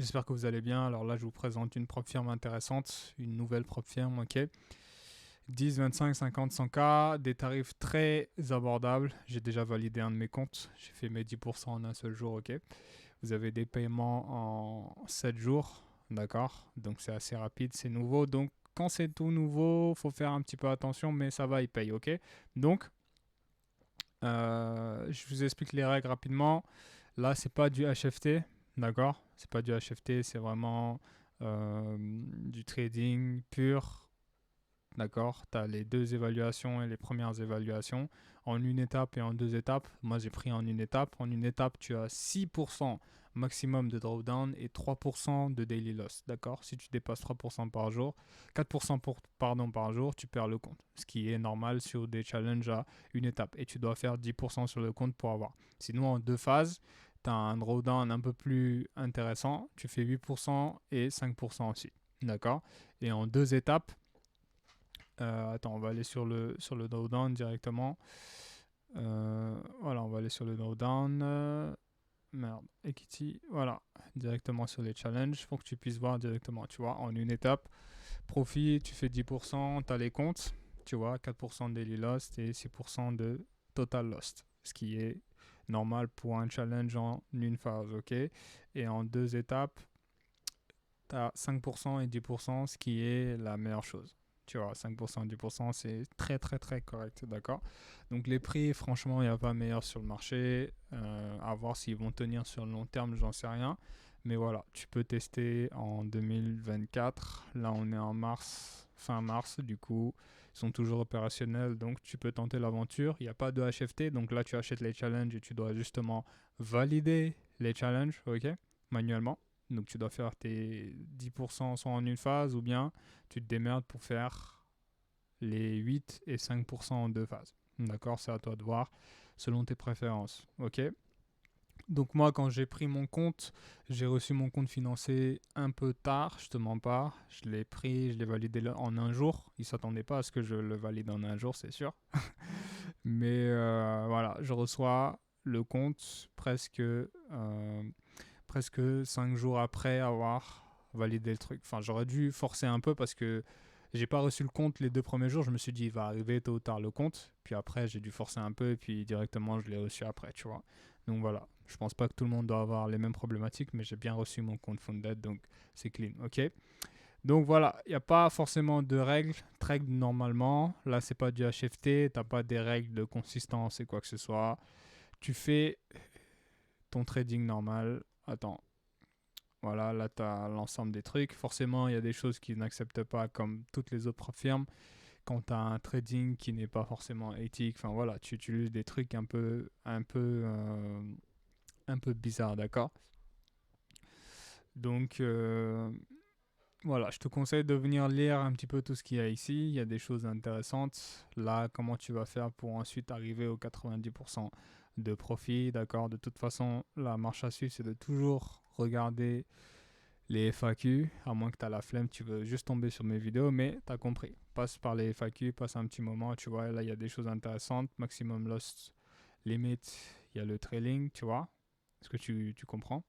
J'espère que vous allez bien. Alors là, je vous présente une propre firme intéressante, une nouvelle propre firme, ok. 10, 25, 50, 100K, des tarifs très abordables. J'ai déjà validé un de mes comptes. J'ai fait mes 10% en un seul jour, ok. Vous avez des paiements en 7 jours, d'accord. Donc c'est assez rapide, c'est nouveau. Donc quand c'est tout nouveau, faut faire un petit peu attention, mais ça va, il paye, ok. Donc, je vous explique les règles rapidement. Là, c'est pas du HFT, d'accord? C'est pas du HFT, c'est vraiment du trading pur, d'accord? Tu as les deux évaluations et les premières évaluations en une étape et en deux étapes. Moi, j'ai pris en une étape. En une étape, tu as 6% maximum de drawdown et 3% de daily loss, d'accord? Si tu dépasses 3% par jour, 4% pardon, par jour, tu perds le compte, ce qui est normal sur des challenges à une étape. Et tu dois faire 10% sur le compte pour avoir. Sinon, en deux phases, tu as un drawdown un peu plus intéressant. Tu fais 8% et 5% aussi, d'accord? Et en deux étapes, attends, on va aller sur le drawdown directement. Voilà, on va aller sur le drawdown. Merde, equity, voilà, directement sur les challenges. Faut que tu puisses voir directement, tu vois, en une étape. Profit, tu fais 10%, tu as les comptes, tu vois, 4% de daily lost et 6% de total lost, ce qui est normal pour un challenge en une phase, ok? Et en deux étapes, tu as 5% et 10%, ce qui est la meilleure chose. Tu vois, 5%, 10%, c'est très très très correct, d'accord? Donc les prix, franchement, il n'y a pas meilleur sur le marché. À voir s'ils vont tenir sur le long terme, j'en sais rien. Mais voilà, tu peux tester en 2024. Là, on est en mars, fin mars, du coup, ils sont toujours opérationnels, donc tu peux tenter l'aventure. Il n'y a pas de HFT, donc là, tu achètes les challenges et tu dois justement valider les challenges, ok, manuellement. Donc tu dois faire tes 10% soit en une phase ou bien tu te démerdes pour faire les 8 et 5% en deux phases. D'accord, c'est à toi de voir selon tes préférences. Ok. Donc moi quand j'ai pris mon compte, j'ai reçu mon compte financé un peu tard, je te mens pas. Je l'ai pris, je l'ai validé en un jour. Ils s'attendaient pas à ce que je le valide en un jour, c'est sûr. Mais voilà, je reçois le compte presque 5 jours après avoir validé le truc. Enfin, j'aurais dû forcer un peu parce que j'ai pas reçu le compte les deux premiers jours. Je me suis dit, il va arriver tôt ou tard le compte. Puis après, j'ai dû forcer un peu et puis directement, je l'ai reçu après, tu vois. Donc voilà, je pense pas que tout le monde doit avoir les mêmes problématiques, mais j'ai bien reçu mon compte Funded, donc c'est clean, ok. Donc voilà, il n'y a pas forcément de règles. Trade normalement, là c'est pas du HFT, t'as pas des règles de consistance et quoi que ce soit. Tu fais ton trading normal. Attends, voilà, là, tu as l'ensemble des trucs. Forcément, il y a des choses qu'ils n'acceptent pas comme toutes les autres firmes. Quand tu as un trading qui n'est pas forcément éthique, enfin voilà, tu utilises des trucs un peu bizarres, d'accord. Donc, voilà, je te conseille de venir lire un petit peu tout ce qu'il y a ici. Il y a des choses intéressantes. Là, comment tu vas faire pour ensuite arriver aux 90% de profit, d'accord. De toute façon, la marche à suivre, c'est de toujours regarder les FAQ, à moins que tu as la flemme, tu veux juste tomber sur mes vidéos, mais tu as compris. Passe par les FAQ, passe un petit moment, tu vois, là il y a des choses intéressantes, maximum loss limit, il y a le trailing, tu vois. Est-ce que tu comprends?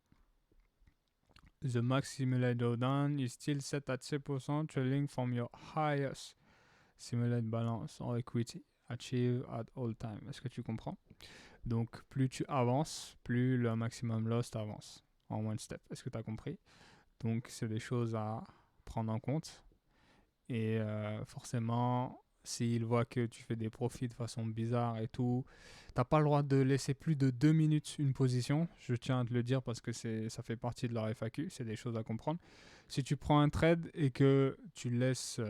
The max simulated drawdown is still set at 6% trailing from your highest simulated balance or equity achieve at all time. Est-ce que tu comprends? Donc plus tu avances, plus le maximum loss avance en one step. Est-ce que tu as compris? Donc, c'est des choses à prendre en compte. Et forcément, s'il voit que tu fais des profits de façon bizarre et tout, t'as pas le droit de laisser plus de 2 minutes une position. Je tiens à te le dire parce que ça fait partie de leur FAQ, c'est des choses à comprendre. Si tu prends un trade et que tu laisses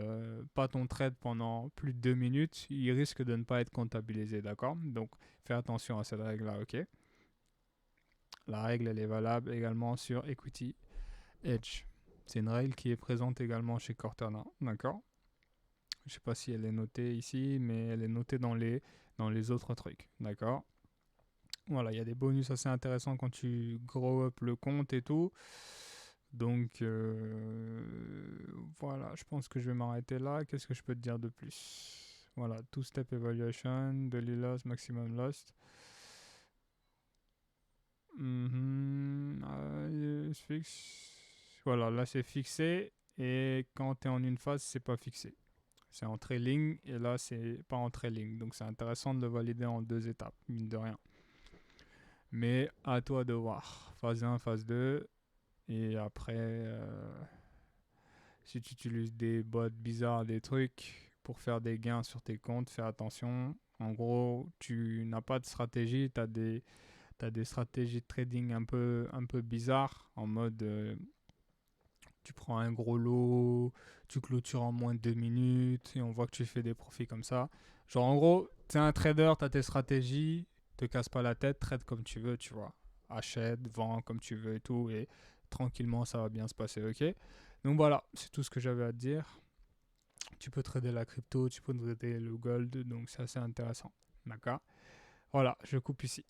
pas ton trade pendant plus de 2 minutes, il risque de ne pas être comptabilisé, d'accord? Donc, fais attention à cette règle-là, ok? La règle, elle est valable également sur Equity Edge. C'est une règle qui est présente également chez Cortana, d'accord. Je ne sais pas si elle est notée ici, mais elle est notée dans les autres trucs, d'accord. Voilà, il y a des bonus assez intéressants quand tu grow up le compte et tout. Donc voilà, je pense que je vais m'arrêter là. Qu'est-ce que je peux te dire de plus? Voilà, two-step evaluation, daily loss, maximum loss. Fixe. voilà, là c'est fixé. Et quand tu es en une phase, c'est pas fixé. C'est en trailing et là c'est pas en trailing. Donc c'est intéressant de le valider en deux étapes, mine de rien. Mais à toi de voir. Phase 1, phase 2. Et après, si tu utilises des bots bizarres, des trucs pour faire des gains sur tes comptes, fais attention. En gros, tu n'as pas de stratégie, t'as des stratégies de trading un peu bizarres en mode tu prends un gros lot, tu clôtures en moins de 2 minutes et on voit que tu fais des profits comme ça. Genre en gros, t'es un trader, t'as tes stratégies, te casse pas la tête, trade comme tu veux, tu vois. Achète, vends comme tu veux et tout et tranquillement ça va bien se passer, ok. Donc voilà, c'est tout ce que j'avais à te dire. Tu peux trader la crypto, tu peux trader le gold, donc c'est assez intéressant. D'accord. Voilà, je coupe ici.